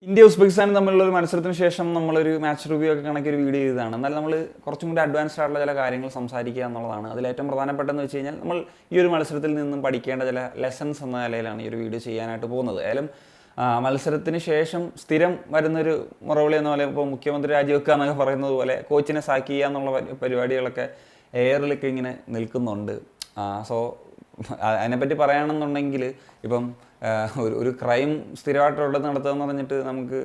India ഉസ്ബെക്കിസ്ഥാനും തമ്മിലുള്ള ഒരു മത്സരത്തിന് ശേഷം നമ്മളൊരു മാച്ച് റിവ്യൂ ഒക്കെ കണക്കി ഒരു വീഡിയോ ചെയ്തതാണ്. എന്നാൽ നമ്മൾ കുറച്ചും കൂടി അഡ്വാൻസ്ഡ് ആയിട്ടുള്ള ചില കാര്യങ്ങൾ സംസാരിക്കുക എന്നുള്ളതാണ്. അതിലേറ്റവും പ്രധാനപ്പെട്ടതെന്ന് വെച്ച് കഴിഞ്ഞാൽ നമ്മൾ ഈ ഒരു മത്സരത്തിൽ നിന്നും പഠിക്കേണ്ട ചില ലെസൺസ് എന്ന നിലയിലാണ് ഈ ഒരു വീഡിയോ ചെയ്യാനായിട്ട് പോകുന്നത്. ഏതായാലും മത്സരത്തിന് ശേഷം സ്ഥിരം വരുന്നൊരു മുറവിളി എന്ന പോലെ ഇപ്പോൾ മുഖ്യമന്ത്രി രാജിവെക്കുക എന്നൊക്കെ പറയുന്നത് പോലെ കോച്ചിനെ സാക്ക് ചെയ്യുക എന്നുള്ള പരിപാടികളൊക്കെ എയറിലൊക്കെ ഇങ്ങനെ നിൽക്കുന്നുണ്ട്. സോ അതിനെപ്പറ്റി പറയുകയാണെന്നുണ്ടെങ്കിൽ ഇപ്പം ഒരു ക്രൈം സ്ഥിരമായിട്ടുള്ളത് നടത്തുകയെന്ന് പറഞ്ഞിട്ട് നമുക്ക്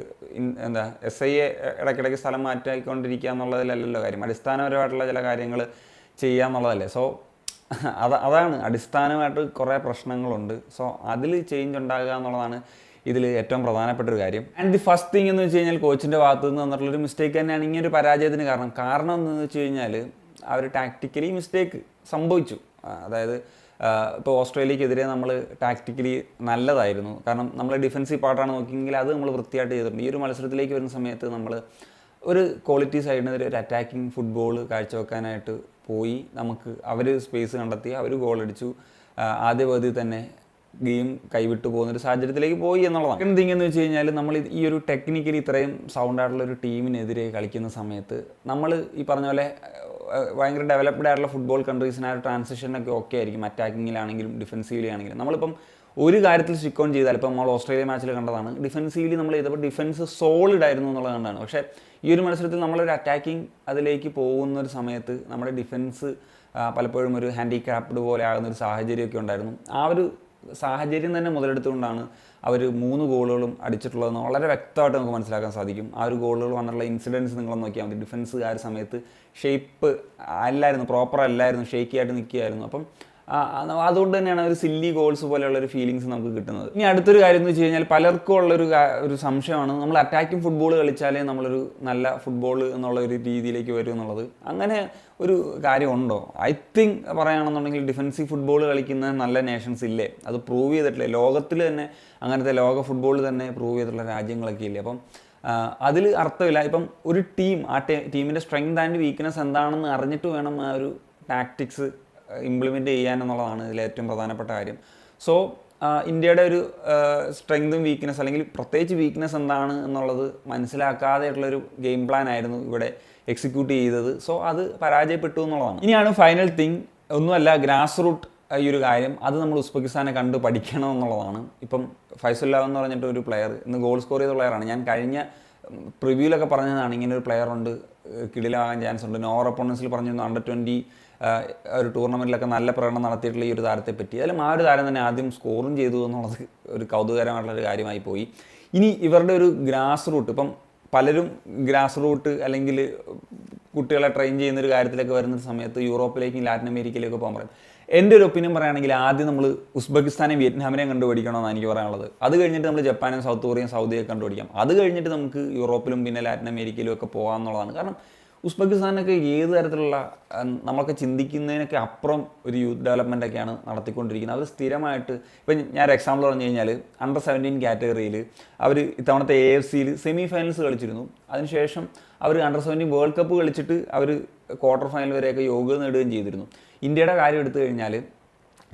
SIA ഇടയ്ക്കിടയ്ക്ക് സ്ഥലം മാറ്റിക്കൊണ്ടിരിക്കുക എന്നുള്ളതിലല്ലല്ലോ കാര്യം. അടിസ്ഥാനപരമായിട്ടുള്ള ചില കാര്യങ്ങൾ ചെയ്യുക എന്നുള്ളതല്ലേ. സോ അതാണ് അടിസ്ഥാനമായിട്ട് കുറേ പ്രശ്നങ്ങളുണ്ട്. സോ അതിൽ ചേഞ്ച് ഉണ്ടാകുക എന്നുള്ളതാണ് ഇതിൽ ഏറ്റവും പ്രധാനപ്പെട്ടൊരു കാര്യം. ആൻഡ് ദി ഫസ്റ്റ് തിങ് എന്ന് വെച്ച് കഴിഞ്ഞാൽ കോച്ചിൻ്റെ ഭാഗത്തു നിന്ന് വന്നിട്ടുള്ളൊരു മിസ്റ്റേക്ക് തന്നെയാണ് ഇങ്ങനെ ഒരു പരാജയത്തിന് കാരണം എന്താണെന്ന് വെച്ച് കഴിഞ്ഞാൽ അവർ ടാക്ടിക്കലി മിസ്റ്റേക്ക് സംഭവിച്ചു. അതായത് ഇപ്പോൾ ഓസ്ട്രേലിയക്കെതിരെ നമ്മൾ ടാക്ടിക്കലി നല്ലതായിരുന്നു, കാരണം നമ്മൾ ഡിഫൻസീവ് പാർട്ടാണ് നോക്കിയെങ്കിൽ അത് നമ്മൾ വൃത്തിയായിട്ട് ചെയ്തിട്ടുണ്ട്. ഈ ഒരു മത്സരത്തിലേക്ക് വരുന്ന സമയത്ത് നമ്മൾ ഒരു ക്വാളിറ്റി സൈഡിനെതിരെ ഒരു അറ്റാക്കിംഗ് ഫുട്ബോൾ കാഴ്ചവെക്കാനായിട്ട് പോയി. അവർ സ്പേസ് കണ്ടെത്തി, അവർ ഗോളടിച്ചു. ആദ്യ പകുതി തന്നെ ഗെയിം കൈവിട്ടു പോകുന്നൊരു സാഹചര്യത്തിലേക്ക് പോയി എന്നുള്ളതാണ്. സെക്കൻഡ് തിങ് എന്ന് വെച്ച് കഴിഞ്ഞാൽ നമ്മൾ ഈ ഒരു ടെക്നിക്കലി ഇത്രയും സൗണ്ടായിട്ടുള്ള ഒരു ടീമിനെതിരെ കളിക്കുന്ന സമയത്ത് നമ്മൾ ഈ പറഞ്ഞ പോലെ ഭയങ്കര ഡെവലപ്ഡ് ആയിട്ടുള്ള ഫുട്ബോൾ കൺട്രീസിന് ആ ഒരു ട്രാൻസിഷനൊക്കെ ഓക്കെ ആയിരിക്കും, അറ്റാക്കിങ്ങിലാണെങ്കിലും ഡിഫൻസീവ്ലി ആണെങ്കിലും. നമ്മളിപ്പം ഒരു കാര്യത്തിൽ സ്റ്റിക്ക് ഓൺ ചെയ്താൽ, ഇപ്പം നമ്മൾ ഓസ്ട്രേലിയ മാച്ചിൽ കണ്ടതാണ്, ഡിഫൻസീവ്ലി നമ്മൾ ചെയ്തപ്പോൾ ഡിഫൻസ് സോളിഡ് ആയിരുന്നു എന്നുള്ളത് കണ്ടാണ്. പക്ഷേ ഈ ഒരു മത്സരത്തിൽ നമ്മളൊരു അറ്റാക്കിംഗ് അതിലേക്ക് പോകുന്ന ഒരു സമയത്ത് നമ്മുടെ ഡിഫൻസ് പലപ്പോഴും ഒരു ഹാൻഡിക്യാപ്ഡ് പോലെ ആകുന്നൊരു സാഹചര്യമൊക്കെ ഉണ്ടായിരുന്നു. ആ ഒരു സാഹചര്യം തന്നെ മുതലെടുത്തുകൊണ്ടാണ് അവർ 3 ഗോളുകളും അടിച്ചിട്ടുള്ളതെന്ന് വളരെ വ്യക്തമായിട്ട് നമുക്ക് മനസ്സിലാക്കാൻ സാധിക്കും. ആ ഒരു ഗോളുകൾ വന്നുള്ള ഇൻസിഡൻസ് നിങ്ങളൊന്ന് നോക്കിയാൽ മതി. ഡിഫൻസ് ആ ഒരു സമയത്ത് ഷേപ്പ് അല്ലായിരുന്നു, പ്രോപ്പർ അല്ലായിരുന്നു, ഷേക്കി ആയിട്ട് നിൽക്കുകയായിരുന്നു. അപ്പം അതുകൊണ്ട് തന്നെയാണ് ഒരു സില്ലി ഗോൾസ് പോലെയുള്ളൊരു ഫീലിങ്സ് നമുക്ക് കിട്ടുന്നത്. ഇനി അടുത്തൊരു കാര്യം എന്ന് വെച്ച് കഴിഞ്ഞാൽ പലർക്കും ഉള്ളൊരു സംശയമാണ്, നമ്മൾ അറ്റാക്കിംഗ് ഫുട്ബോൾ കളിച്ചാലേ നമ്മളൊരു നല്ല ഫുട്ബോൾ എന്നുള്ള ഒരു രീതിയിലേക്ക് വരും എന്നുള്ളത്. അങ്ങനെ ഒരു കാര്യമുണ്ടോ? ഐ തിങ്ക് പറയുകയാണെന്നുണ്ടെങ്കിൽ ഡിഫൻസീവ് ഫുട്ബോൾ കളിക്കുന്ന നല്ല നേഷൻസ് ഇല്ലേ, അത് പ്രൂവ് ചെയ്തിട്ടില്ലേ. ലോകത്തിൽ തന്നെ അങ്ങനത്തെ ലോക ഫുട്ബോൾ തന്നെ പ്രൂവ് ചെയ്തിട്ടുള്ള രാജ്യങ്ങളൊക്കെ ഇല്ലേ. അപ്പം അതിൽ അർത്ഥമില്ല. ഇപ്പം ഒരു ടീം ടീമിൻ്റെ സ്ട്രെങ്ത് ആൻഡ് വീക്ക്നെസ് എന്താണെന്ന് അറിഞ്ഞിട്ട് വേണം ആ ഒരു ടാക്ടിക്സ് ഇംപ്ലിമെൻറ്റ് ചെയ്യാൻ എന്നുള്ളതാണ് ഇതിൽ ഏറ്റവും പ്രധാനപ്പെട്ട കാര്യം. സോ ഇന്ത്യയുടെ ഒരു സ്ട്രെങ്തും വീക്ക്നെസ്, അല്ലെങ്കിൽ പ്രത്യേകിച്ച് വീക്ക്നെസ് എന്താണ് എന്നുള്ളത് മനസ്സിലാക്കാതെയുള്ളൊരു ഗെയിം പ്ലാൻ ആയിരുന്നു ഇവിടെ എക്സിക്യൂട്ട് ചെയ്തത്. സോ അത് പരാജയപ്പെട്ടു എന്നുള്ളതാണ്. ഇനിയാണ് ഫൈനൽ തിങ്, ഒന്നുമല്ല, ഗ്രാസ് റൂട്ട് ഈ ഒരു കാര്യം അത് നമ്മൾ ഉസ്ബെക്കിസ്ഥാനെ കണ്ട് പഠിക്കണം എന്നുള്ളതാണ്. ഇപ്പം ഫൈസുല്ലാ എന്ന് പറഞ്ഞിട്ട് ഒരു പ്ലെയർ ഇന്ന് ഗോൾ സ്കോർ ചെയ്ത പ്ലെയറാണ്. ഞാൻ കഴിഞ്ഞ പ്രിവ്യൂലൊക്കെ പറഞ്ഞതാണ് ഇങ്ങനെ ഒരു പ്ലെയർ ഉണ്ട്, കിടിലാകാൻ ചാൻസ് ഉണ്ട്. നോർ ഒപ്പോണൻസിൽ പറഞ്ഞിരുന്നു അണ്ടർ 20 ഒരു ടൂർണമെൻറ്റിലൊക്കെ നല്ല പ്രകടനം നടത്തിയിട്ടുള്ള ഈ ഒരു താരത്തെ പറ്റി. അതിലും ആ ഒരു താരം തന്നെ ആദ്യം സ്കോറും ചെയ്തു എന്നുള്ളത് ഒരു കൗതുകകരമായിട്ടുള്ളൊരു കാര്യമായി പോയി. ഇനി ഇവരുടെ ഒരു ഗ്രാസ് റൂട്ട്, ഇപ്പം പലരും ഗ്രാസ് റൂട്ട് അല്ലെങ്കിൽ കുട്ടികളെ ട്രെയിൻ ചെയ്യുന്നൊരു കാര്യത്തിലൊക്കെ വരുന്ന സമയത്ത് യൂറോപ്പിലേക്കും ലാറ്റിൻ അമേരിക്കയിലേക്കും പോകാൻ പറയും. എൻ്റെ ഒരു ഒപ്പീനിയൻ പറയുകയാണെങ്കിൽ ആദ്യം നമ്മൾ ഉസ്ബെക്കിസ്ഥാനെയും വിയറ്റ്നാമിനെയും കണ്ടുപിടിക്കണമെന്നാണ് എനിക്ക് പറയാനുള്ളത്. അത് കഴിഞ്ഞിട്ട് നമ്മൾ ജപ്പാനും സൗത്ത് കൊറിയയും സൗദിയൊക്കെ കണ്ടുപിടിക്കാം. അത് കഴിഞ്ഞിട്ട് നമുക്ക് യൂറോപ്പിലും പിന്നെ ലാറ്റിൻ അമേരിക്കയിലും ഒക്കെ പോകാമെന്നുള്ളതാണ്. കാരണം ഉസ്ബെക്കിസ്ഥാനൊക്കെ ഏത് തരത്തിലുള്ള നമ്മളൊക്കെ ചിന്തിക്കുന്നതിനൊക്കെ അപ്പുറം ഒരു യൂത്ത് ഡെവലപ്മെൻറ്റൊക്കെയാണ് നടത്തിക്കൊണ്ടിരിക്കുന്നത്. അവർ സ്ഥിരമായിട്ട്, ഇപ്പം ഞാൻ ഒരു എക്സാമ്പിൾ പറഞ്ഞു കഴിഞ്ഞാൽ അണ്ടർ 17 കാറ്റഗറിയിൽ അവർ ഇത്തവണത്തെ AFCയിൽ സെമി ഫൈനൽസ് കളിച്ചിരുന്നു. അതിനുശേഷം അവർ അണ്ടർ 17 വേൾഡ് കപ്പ് കളിച്ചിട്ട് അവർ ക്വാർട്ടർ ഫൈനൽ വരെയൊക്കെ യോഗ്യത നേടുകയും ചെയ്തിരുന്നു. ഇന്ത്യയുടെ കാര്യം എടുത്തു കഴിഞ്ഞാൽ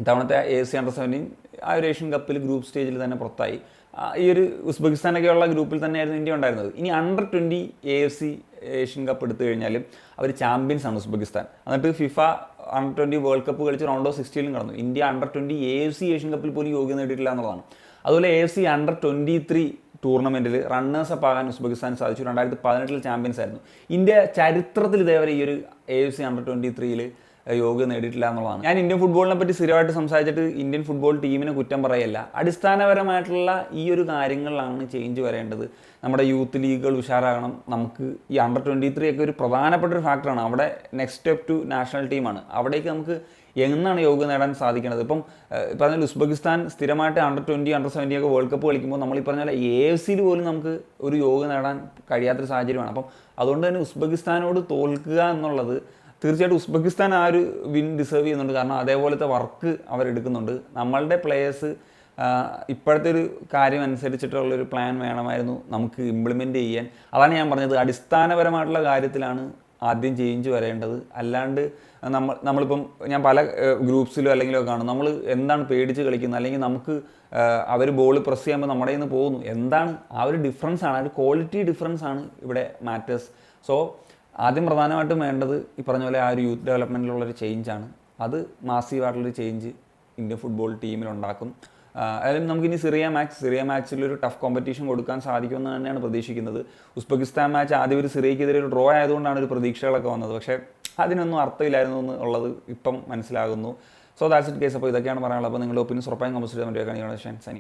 ഇത്തവണത്തെ AFC അണ്ടർ 17 ആ ഒരു ഏഷ്യൻ കപ്പിൽ ഗ്രൂപ്പ് സ്റ്റേജിൽ തന്നെ പുറത്തായി. ഈ ഒരു ഉസ്ബെക്കിസ്ഥാനൊക്കെയുള്ള ഗ്രൂപ്പിൽ തന്നെയായിരുന്നു ഇന്ത്യ ഉണ്ടായിരുന്നത്. ഇനി അണ്ടർ 20 AFC ഏഷ്യൻ കപ്പ് എടുത്തു കഴിഞ്ഞാൽ അവർ ചാമ്പ്യൻസാണ് ഉസ്ബെക്കിസ്ഥാൻ. എന്നിട്ട് ഫിഫ അണ്ടർ 20 വേൾഡ് കപ്പ് കളിച്ച് റൗണ്ട് ഓഫ് 16 കടന്നു. ഇന്ത്യ അണ്ടർ 20 AFC ഏഷ്യൻ കപ്പിൽ പോലും യോഗ്യത നേടിയിട്ടില്ല എന്നുള്ളതാണ്. അതുപോലെ AFC അണ്ടർ 23 ടൂർണമെൻറ്റിൽ റണ്ണേഴ്സപ്പ് ആകാൻ ഉസ്ബെക്കിസ്ഥാൻ സാധിച്ചു. 2018 ചാമ്പ്യൻസ് ആയിരുന്നു. ഇന്ത്യ ചരിത്രത്തിൽ ഇതേവരെ ഈ ഒരു AFC അണ്ടർ 23 യോഗ്യത നേടിയിട്ടില്ല എന്നുള്ളതാണ്. ഞാൻ ഇന്ത്യൻ ഫുട്ബോളിനെ പറ്റി സ്ഥിരമായിട്ട് സംസാരിച്ചിട്ട് ഇന്ത്യൻ ഫുട്ബോൾ ടീമിനെ കുറ്റം പറയല്ല. അടിസ്ഥാനപരമായിട്ടുള്ള ഈ ഒരു കാര്യങ്ങളിലാണ് ചേഞ്ച് വരേണ്ടത്. നമ്മുടെ യൂത്ത് ലീഗുകൾ ഉഷാറാകണം. നമുക്ക് ഈ അണ്ടർ 23 ഒക്കെ ഒരു പ്രധാനപ്പെട്ട ഒരു ഫാക്ടറാണ്. അവിടെ നെക്സ്റ്റ് സ്റ്റെപ്പ് ടു നാഷണൽ ടീമാണ്. അവിടേക്ക് നമുക്ക് എന്നാണ് യോഗ്യത നേടാൻ സാധിക്കുന്നത്? ഇപ്പം പറഞ്ഞാൽ ഉസ്ബെക്കിസ്ഥാൻ സ്ഥിരമായിട്ട് അണ്ടർ 20 അണ്ടർ 17 ഒക്കെ വേൾഡ് കപ്പ് കളിക്കുമ്പോൾ നമ്മൾ ഈ പറഞ്ഞ പോലെ AFCയിൽ പോലും നമുക്ക് ഒരു യോഗ്യത നേടാൻ കഴിയാത്തൊരു സാഹചര്യമാണ്. അപ്പം അതുകൊണ്ട് തന്നെ ഉസ്ബെക്കിസ്ഥാനോട് തോൽക്കുക എന്നുള്ളത് തീർച്ചയായിട്ടും ഉസ്ബെക്കിസ്ഥാൻ ആ ഒരു വിൻ ഡിസേർവ് ചെയ്യുന്നുണ്ട്. കാരണം അതേപോലത്തെ വർക്ക് അവരെടുക്കുന്നുണ്ട്. നമ്മളുടെ പ്ലേയേഴ്സ് ഇപ്പോഴത്തെ ഒരു കാര്യം അനുസരിച്ചിട്ടുള്ളൊരു പ്ലാൻ വേണമായിരുന്നു നമുക്ക് ഇംപ്ലിമെൻറ്റ് ചെയ്യാൻ. അതാണ് ഞാൻ പറഞ്ഞത്, അടിസ്ഥാനപരമായിട്ടുള്ള കാര്യത്തിലാണ് ആദ്യം ചേഞ്ച് വരേണ്ടത്. അല്ലാണ്ട് നമ്മളിപ്പം ഞാൻ പല ഗ്രൂപ്പ്സിലോ അല്ലെങ്കിലോ കാണും, നമ്മൾ എന്താണ് പേടിച്ച് കളിക്കുന്നത്, അല്ലെങ്കിൽ നമുക്ക് അവർ ബോൾ പ്രസ് ചെയ്യുമ്പോൾ നമ്മുടെ കയ്യിൽ നിന്ന് പോകുന്നു, എന്താണ് ആ ഒരു ഡിഫറൻസ് ആണ്, ആ ഒരു ക്വാളിറ്റി ഡിഫറൻസ് ആണ് ഇവിടെ മാറ്റേഴ്സ്. സോ ആദ്യം പ്രധാനമായിട്ടും വേണ്ടത് ഈ പറഞ്ഞ പോലെ ആ ഒരു യൂത്ത് ഡെവലപ്മെൻറ്റിലുള്ളൊരു ചേഞ്ചാണ്. അത് മാസീവായിട്ടുള്ളൊരു ചേഞ്ച് ഇന്ത്യൻ ഫുട്ബോൾ ടീമിലുണ്ടാക്കും. അതായത് നമുക്കിനി സിറിയ മാച്ചിലൊരു ടഫ് കോമ്പറ്റീഷൻ കൊടുക്കാൻ സാധിക്കുമെന്ന് തന്നെയാണ് പ്രതീക്ഷിക്കുന്നത്. ഉസ്ബെക്കിസ്ഥാൻ മാച്ച് ആദ്യം ഒരു സിറിയക്കെതിരെ ഒരു ഡ്രോ ആയതുകൊണ്ടാണ് ഒരു പ്രതീക്ഷകളൊക്കെ വന്നത്. പക്ഷേ അതിനൊന്നും അർത്ഥമില്ലായിരുന്നു എന്നുള്ളത് ഇപ്പം മനസ്സിലാകുന്നു. So that's it case. അപ്പോൾ ഇതൊക്കെയാണ് പറയാനുള്ളത്. അപ്പോൾ നിങ്ങളുടെ ഒപ്പീനിയൻസ് ഉറപ്പായും കമന്റ് ചെയ്യാൻ പറ്റുക. സനി.